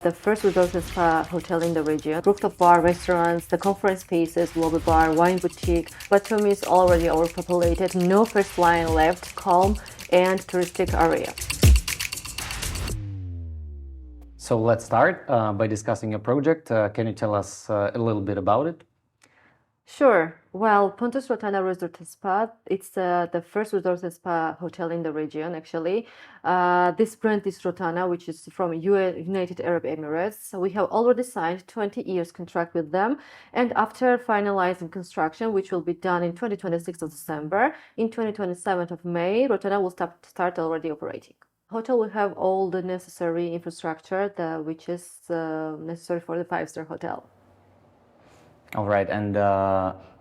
The first resort and spa hotel in the region. Rooftop bar, restaurants, the conference spaces, lobby bar, wine boutique. Batumi is already overpopulated, no first line left, calm and touristic area. So let's start by discussing your project. Can you tell us a little bit about it? Sure. Well, Pontus Rotana Resort and Spa, it's the first resort and spa hotel in the region, actually. This brand is Rotana, which is from United Arab Emirates. So we have already signed 20 years contract with them. And after finalizing construction, which will be done in 2026 of December, in 2027 of May, Rotana will start already operating. Hotel will have all the necessary infrastructure, which is necessary for the five-star hotel. All right, and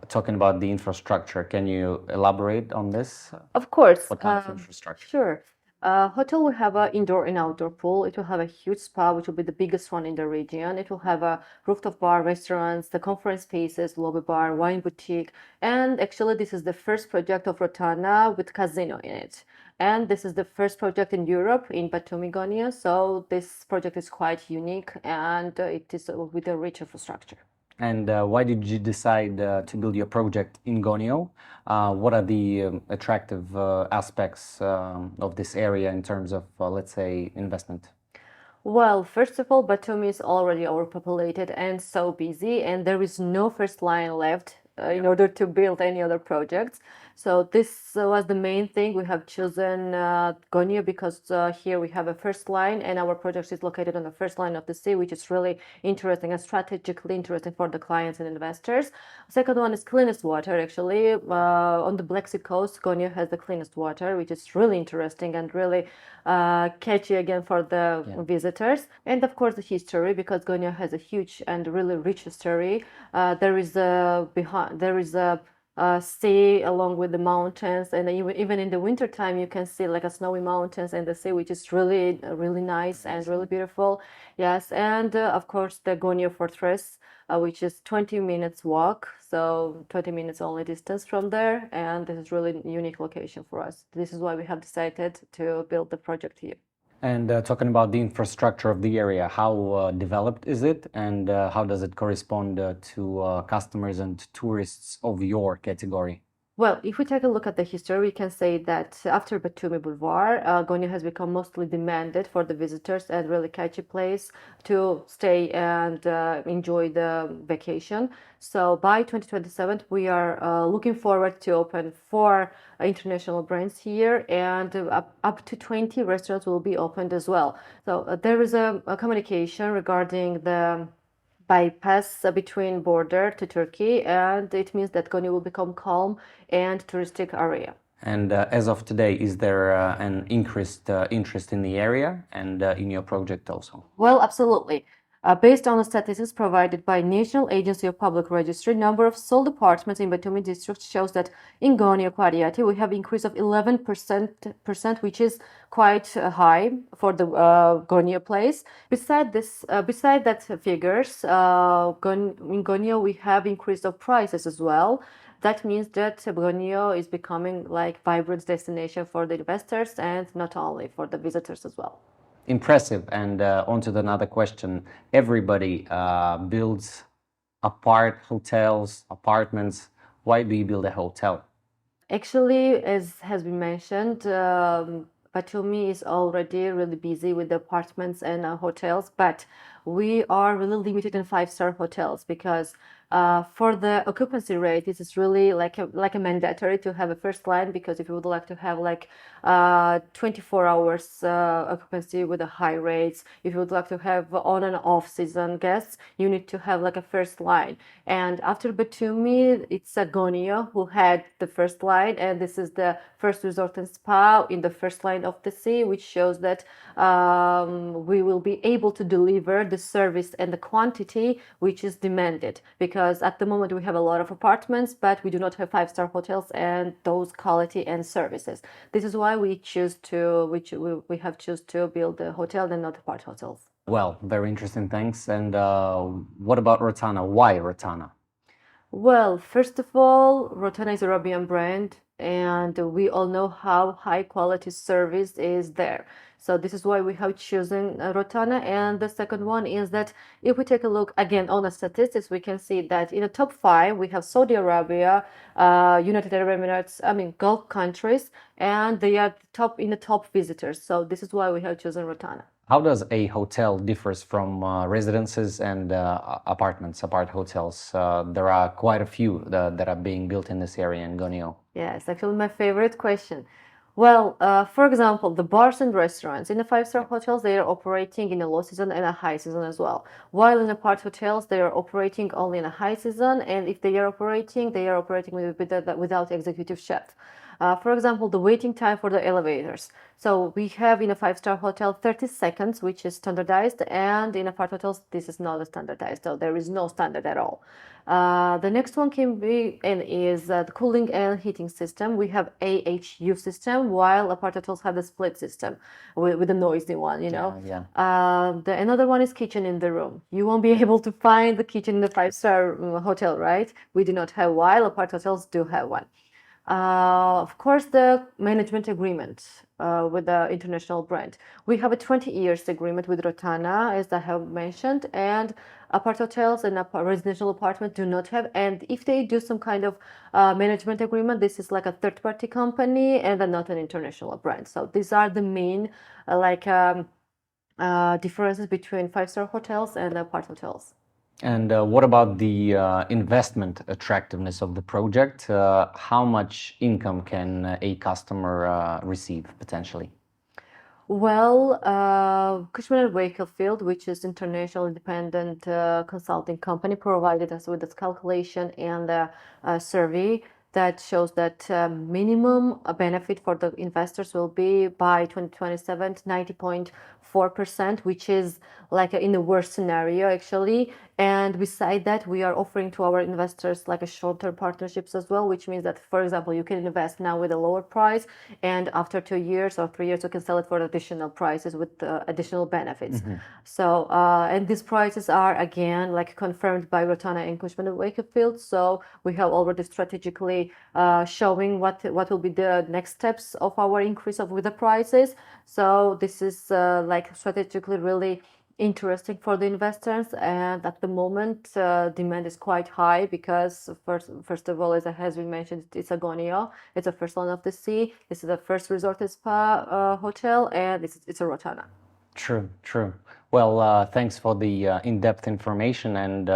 talking about the infrastructure, can you elaborate on this? Of course. What kind of infrastructure? Sure. Hotel will have an indoor and outdoor pool. It will have a huge spa, which will be the biggest one in the region. It will have a rooftop bar, restaurants, the conference spaces, lobby bar, wine boutique. And actually, this is the first project of Rotana with casino in it. And this is the first project in Europe, in Batumi, Gonio. So this project is quite unique and it is with a rich infrastructure. And why did you decide to build your project in Gonio? What are the attractive aspects of this area in terms of, let's say, investment? Well, first of all, Batumi is already overpopulated and so busy, and there is no first line left in order to build any other projects. So this was the main thing. We have chosen Gonio because here we have a first line and our project is located on the first line of the sea, which is really interesting and strategically interesting for the clients and investors. Second one is cleanest water. Actually, on the Black Sea coast, Gonio has the cleanest water, which is really interesting and really catchy again for the visitors. And of course, the history, because Gonio has a huge and really rich history. There is a sea along with the mountains, and even in the winter time you can see like a snowy mountains and the sea, which is really nice and really beautiful. Yes, and of course the Gonio Fortress, which is 20 minutes walk, so 20 minutes only distance from there, and this is really unique location for us. This is why we have decided to build the project here. And talking about the infrastructure of the area, how developed is it, and how does it correspond to customers and tourists of your category? Well, if we take a look at the history, we can say that after Batumi Boulevard, Gonio has become mostly demanded for the visitors and really catchy place to stay and enjoy the vacation. So by 2027, we are looking forward to open 4 international brands here, and up to 20 restaurants will be opened as well. So there is a communication regarding the bypass between border to Turkey, and it means that Gonio will become calm and touristic area. And as of today, is there an increased interest in the area and in your project also? Well, absolutely. Based on the statistics provided by National Agency of Public Registry, number of sold apartments in Batumi district shows that in Gonio Quariati we have increase of 11%, which is quite high for the Gonio place. Beside that figures, in Gonio we have increase of prices as well. That means that Gonio is becoming like vibrant destination for the investors and not only for the visitors as well. Impressive. And on to another question. Everybody builds hotels, apartments. Why do you build a hotel? Actually, as has been mentioned, Batumi is already really busy with the apartments and hotels, but we are really limited in 5-star hotels because for the occupancy rate, this is really like a mandatory to have a first line, because if you would like to have like 24 hours occupancy with a high rates, if you would like to have on and off season guests, you need to have like a first line. And after Batumi, it's Gonio who had the first line, and this is the first resort and spa in the first line of the sea, which shows that we will be able to deliver the service and the quantity which is demanded, because at the moment we have a lot of apartments, but we do not have 5-star hotels and those quality and services. This is why we have choose to build a hotel and not apart hotels. Well, very interesting, thanks. And what about Rotana? Why Rotana? Well, first of all, Rotana is a Arabian brand, and we all know how high quality service is there. So this is why we have chosen Rotana. And the second one is that if we take a look again on the statistics, we can see that in the top five we have Saudi Arabia, United Arab Emirates, I mean Gulf countries, and they are in the top visitors. So this is why we have chosen Rotana. How does a hotel differs from residences and apartments, apart hotels? There are quite a few that are being built in this area in Gonio. Yeah, it's actually my favorite question. Well, for example, the bars and restaurants in the five-star hotels, they are operating in a low season and a high season as well. While in the apart hotels, they are operating only in a high season, and if they are operating without executive chef. For example, the waiting time for the elevators. So we have in a five-star hotel 30 seconds, which is standardized, and in apart hotels, this is not standardized. So there is no standard at all. The next one can be and is the cooling and heating system. We have AHU system, while apart hotels have the split system with the noisy one, you know. Yeah. Another one is kitchen in the room. You won't be able to find the kitchen in the five-star hotel, right? We do not have, while apart hotels do have one. Of course, the management agreement with the international brand. We have a 20 years agreement with Rotana, as I have mentioned, and apart hotels and residential apartments do not have. And if they do some kind of management agreement, this is like a third-party company and not an international brand. So these are the main differences between five-star hotels and apart hotels. And what about the investment attractiveness of the project? How much income can a customer receive potentially? Well, Cushman & Wakefield, which is international independent consulting company, provided us with this calculation and a survey that shows that minimum benefit for the investors will be by 2027 90.4%, which is like in the worst scenario actually. And beside that, we are offering to our investors like a short-term partnerships as well, which means that, for example, you can invest now with a lower price, and after 2 years or 3 years, you can sell it for additional prices with additional benefits. So, and these prices are again like confirmed by Rotana and Cushman & Wakefield. So we have already strategically showing what will be the next steps of our increase with the prices. So this is like strategically really interesting for the investors, and at the moment demand is quite high because first of all, as we mentioned, it's a Gonio, it's a first land of the sea, this is the first resort and spa hotel, and it's a Rotana. True. Well, thanks for the in-depth information, and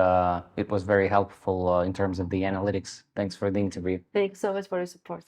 it was very helpful in terms of the analytics. Thanks for the interview. Thanks so much for your support.